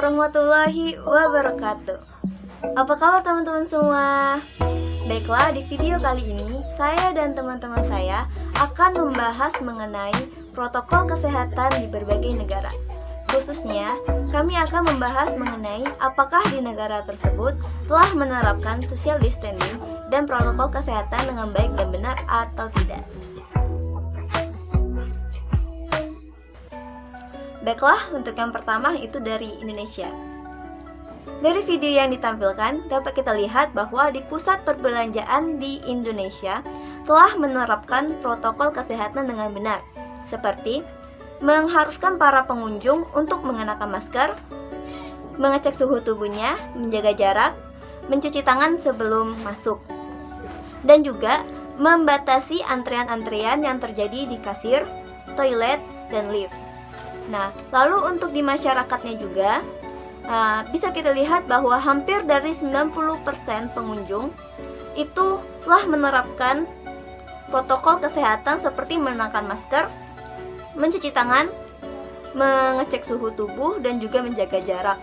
warahmatullahi wabarakatuh. Apa kabar teman-teman semua? Baiklah, di video kali ini saya dan teman-teman saya akan membahas mengenai protokol kesehatan di berbagai negara. Khususnya, kami akan membahas mengenai apakah di negara tersebut telah menerapkan social distancing dan protokol kesehatan dengan baik dan benar atau tidak. Baiklah, untuk yang pertama itu dari Indonesia. Dari video yang ditampilkan, dapat kita lihat bahwa di pusat perbelanjaan di Indonesia telah menerapkan protokol kesehatan dengan benar, seperti mengharuskan para pengunjung untuk mengenakan masker, mengecek suhu tubuhnya, menjaga jarak, mencuci tangan sebelum masuk, dan juga membatasi antrian-antrian yang terjadi di kasir, toilet, dan lift. Nah, lalu untuk di masyarakatnya juga, bisa kita lihat bahwa hampir dari 90% pengunjung itu telah menerapkan protokol kesehatan seperti mengenakan masker, mencuci tangan, mengecek suhu tubuh, dan juga menjaga jarak.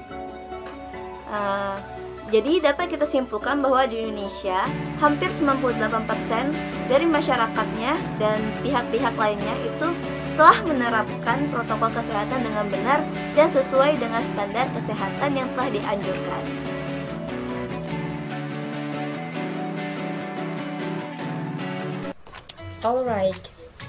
Jadi dapat kita simpulkan bahwa di Indonesia hampir 98% dari masyarakatnya dan pihak-pihak lainnya itu telah menerapkan protokol kesehatan dengan benar dan sesuai dengan standar kesehatan yang telah dianjurkan. Alright,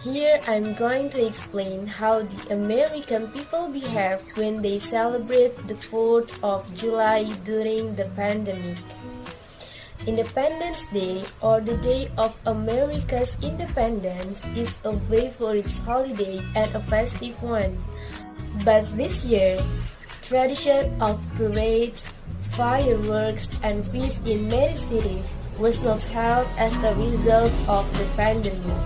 here I'm going to explain how the American people behave when they celebrate the 4th of July during the pandemic. Independence Day, or the Day of America's Independence, is a way for its holiday and a festive one. But this year, tradition of parades, fireworks, and feasts in many cities was not held as a result of the pandemic.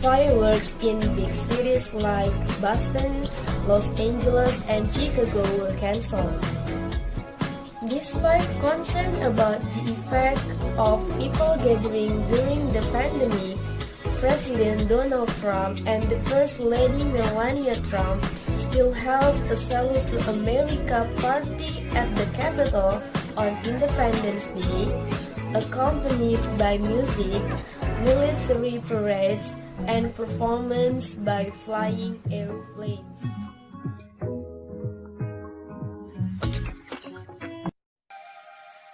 Fireworks in big cities like Boston, Los Angeles, and Chicago were canceled. Despite concern about the effect of people gathering during the pandemic, President Donald Trump and the First Lady Melania Trump still held a Salute to America party at the Capitol on Independence Day, accompanied by music, military parades, and performance by flying airplanes.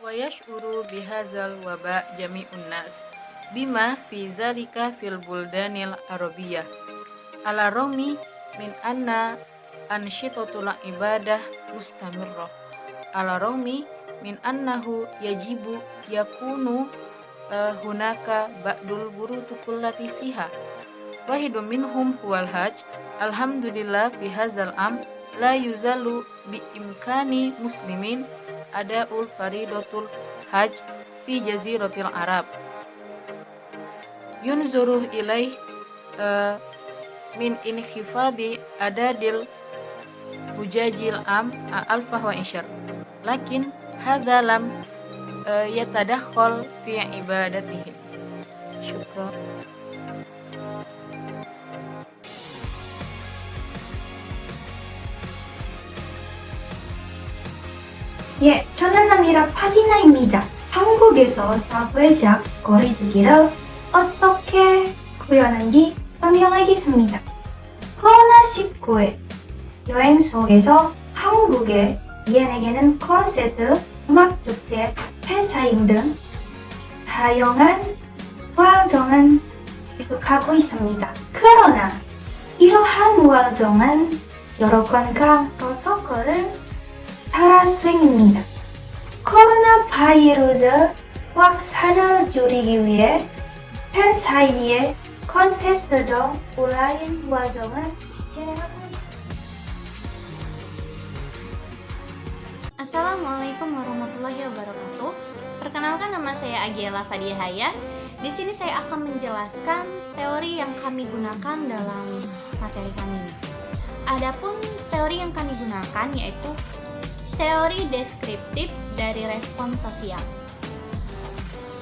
ويشعر بهذا الوباء جميع الناس بما في ذلك في البلدان العربية على الرغم من أن أنشطة العبادة مستمرة على الرغم من أنه يجب يكون هناك بعض البروتوكول فيها واحد منهم هو الحج. الحمد لله في هذا العام لا يزال بإمكان مسلمين أداء فريضة الحج في جزيرة العرب ينظر إليه من انخفاض أعداد الحجاج العام 2020 لكن هذا لم يتدخل في عبادتهم. شكرا. 예, 저는 아미라 파디나입니다. 한국에서 사회적 거리두기를 어떻게 구현하는지 설명하겠습니다. 코로나19의 여행 속에서 한국의 이엔에게는 콘서트, 음악축제, 팬사인 등 다양한 활동은 계속하고 있습니다. 그러나 이러한 활동은 여러 건강 프로토콜을 따라 수행입니다. 코로나 바이러스 확산을 줄이기 위해 팬 사이의 콘서트도 온라인 활동을 진행하고 있습니다. Assalamualaikum warahmatullahi wabarakatuh. Perkenalkan, nama saya Agiela Fadiyahaya. Di sini saya akan menjelaskan teori yang kami gunakan dalam materi kami. Adapun teori yang kami gunakan yaitu teori deskriptif dari respons sosial.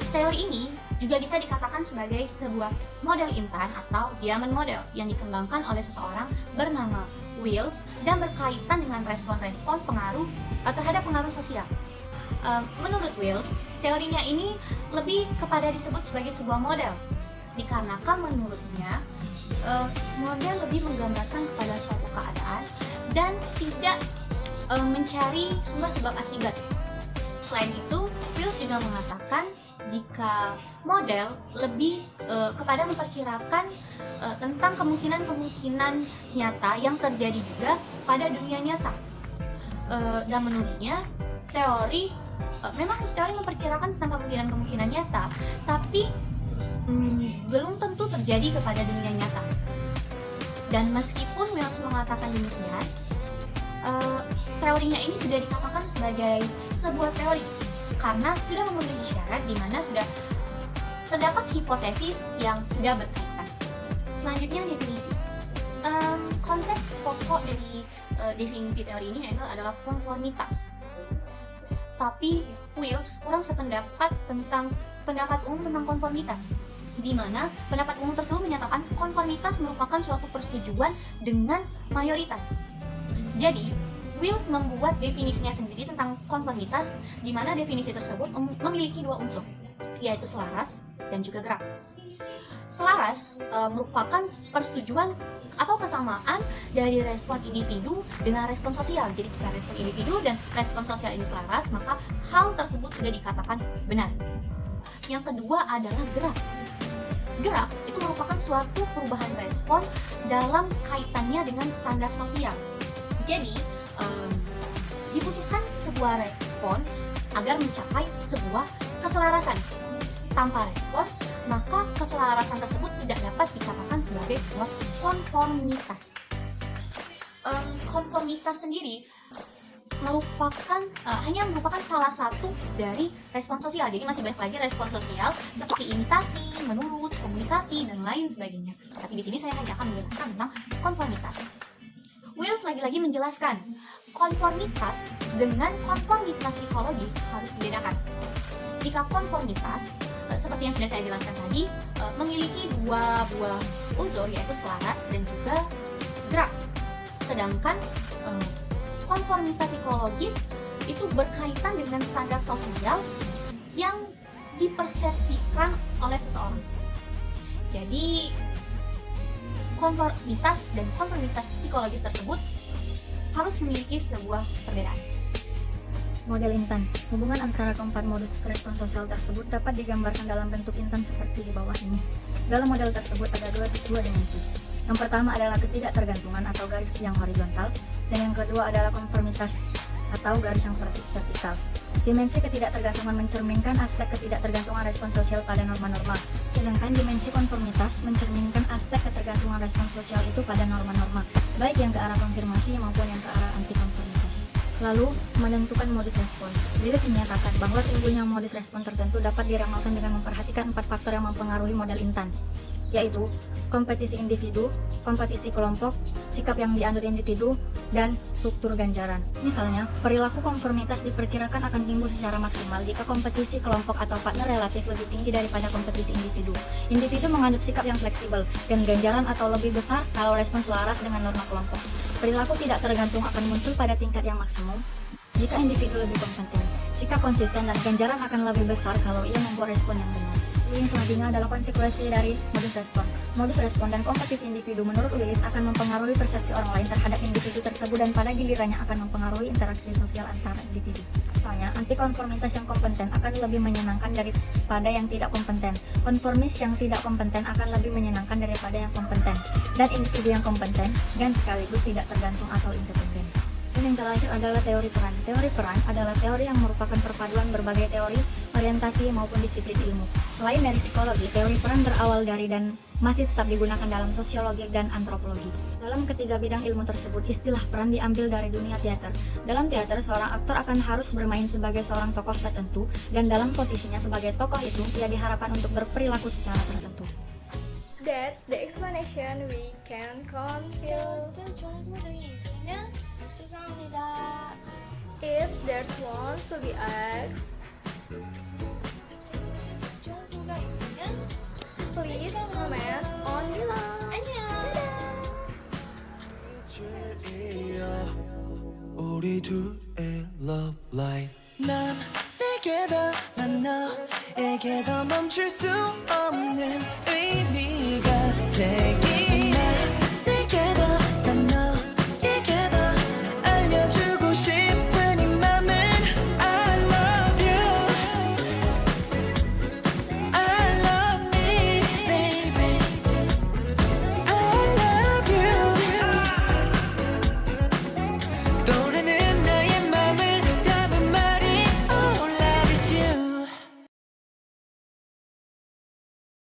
Teori ini juga bisa dikatakan sebagai sebuah model intan atau diamond model yang dikembangkan oleh seseorang bernama Wills dan berkaitan dengan respon-respon pengaruh terhadap pengaruh sosial. Menurut Wills, teorinya ini lebih kepada disebut sebagai sebuah model, dikarenakan menurutnya model lebih menggambarkan kepada suatu keadaan dan tidak mencari sumber sebab akibat. Selain itu, Wills juga mengatakan jika model lebih kepada memperkirakan tentang kemungkinan-kemungkinan nyata yang terjadi juga pada dunia nyata. Dan menurutnya memang teori memperkirakan tentang kemungkinan-kemungkinan nyata, tapi belum tentu terjadi kepada dunia nyata. Dan meskipun Wills mengatakan demikian, teorinya ini sudah dikatakan sebagai sebuah teori karena sudah memenuhi syarat di mana sudah terdapat hipotesis yang sudah berkaitan. Selanjutnya definisi. Konsep pokok dari definisi teori ini adalah konformitas. Tapi Wills kurang sependapat tentang pendapat umum tentang konformitas, di mana pendapat umum tersebut menyatakan konformitas merupakan suatu persetujuan dengan mayoritas. Jadi, Wills membuat definisinya sendiri tentang konformitas, di mana definisi tersebut memiliki dua unsur, yaitu selaras dan juga gerak. Selaras merupakan persetujuan atau kesamaan dari respon individu dengan respon sosial. Jadi jika respon individu dan respon sosial ini selaras, maka hal tersebut sudah dikatakan benar. Yang kedua adalah gerak. Gerak itu merupakan suatu perubahan respon dalam kaitannya dengan standar sosial. Jadi dibutuhkan sebuah respon agar mencapai sebuah keselarasan. Tanpa respon, maka keselarasan tersebut tidak dapat dikatakan sebagai sebuah konformitas. Konformitas sendiri hanya merupakan salah satu dari respon sosial. Jadi masih banyak lagi respon sosial seperti imitasi, menurut, komunikasi, dan lain sebagainya. Tapi di sini saya hanya akan menjelaskan tentang konformitas. Wills lagi-lagi menjelaskan konformitas dengan konformitas psikologis harus dibedakan. Jika konformitas seperti yang sudah saya jelaskan tadi, memiliki dua buah unsur, yaitu selaras dan juga gerak. Sedangkan konformitas psikologis itu berkaitan dengan standar sosial yang dipersepsikan oleh seseorang. Jadi konformitas dan konformitas psikologis tersebut harus memiliki sebuah perbedaan. Model intan. Hubungan antara keempat modus respon sosial tersebut dapat digambarkan dalam bentuk intan seperti di bawah ini. Dalam model tersebut ada dua dimensi. Yang pertama adalah ketidaktergantungan atau garis yang horizontal, dan yang kedua adalah konformitas atau garis yang vertikal. Dimensi ketidaktergantungan mencerminkan aspek ketidaktergantungan respon sosial pada norma-norma, sedangkan dimensi konformitas mencerminkan aspek ketergantungan respon sosial itu pada norma-norma, baik yang ke arah konfirmasi maupun yang ke arah anti-konformitas. Lalu, menentukan modus respon. Wills menyatakan bahwa timbulnya modus respon tertentu dapat diramalkan dengan memperhatikan 4 faktor yang mempengaruhi model intan, yaitu kompetisi individu, kompetisi kelompok, sikap yang dianut individu, dan struktur ganjaran. Misalnya, perilaku konformitas diperkirakan akan timbul secara maksimal jika kompetisi kelompok atau partner relatif lebih tinggi daripada kompetisi individu. Individu menganut sikap yang fleksibel dan ganjaran atau lebih besar kalau respon selaras dengan norma kelompok. Perilaku tidak tergantung akan muncul pada tingkat yang maksimum jika individu lebih kompeten. Sikap konsisten dan ganjaran akan lebih besar kalau ia membuat respon yang benar. Yang selanjutnya adalah konsekuensi dari modus respon. Modus respon dan kompetisi individu menurut Wills akan mempengaruhi persepsi orang lain terhadap individu tersebut dan pada gilirannya akan mempengaruhi interaksi sosial antara individu. Misalnya, antikonformitas yang kompeten akan lebih menyenangkan daripada yang tidak kompeten. Konformis yang tidak kompeten akan lebih menyenangkan daripada yang kompeten. Dan individu yang kompeten dan sekaligus tidak tergantung atau independen. Dan yang terakhir adalah teori peran. Teori peran adalah teori yang merupakan perpaduan berbagai teori, orientasi maupun disiplin ilmu. Selain dari psikologi, teori peran berawal dari dan masih tetap digunakan dalam sosiologi dan antropologi. Dalam ketiga bidang ilmu tersebut, istilah peran diambil dari dunia teater. Dalam teater, seorang aktor akan harus bermain sebagai seorang tokoh tertentu, dan dalam posisinya sebagai tokoh itu, ia diharapkan untuk berperilaku secara tertentu. That's the explanation we can confuse. If there's one to be asked, please comment on below. 난 내게다 난 너에게 더 멈출 수 없는 의미가 되기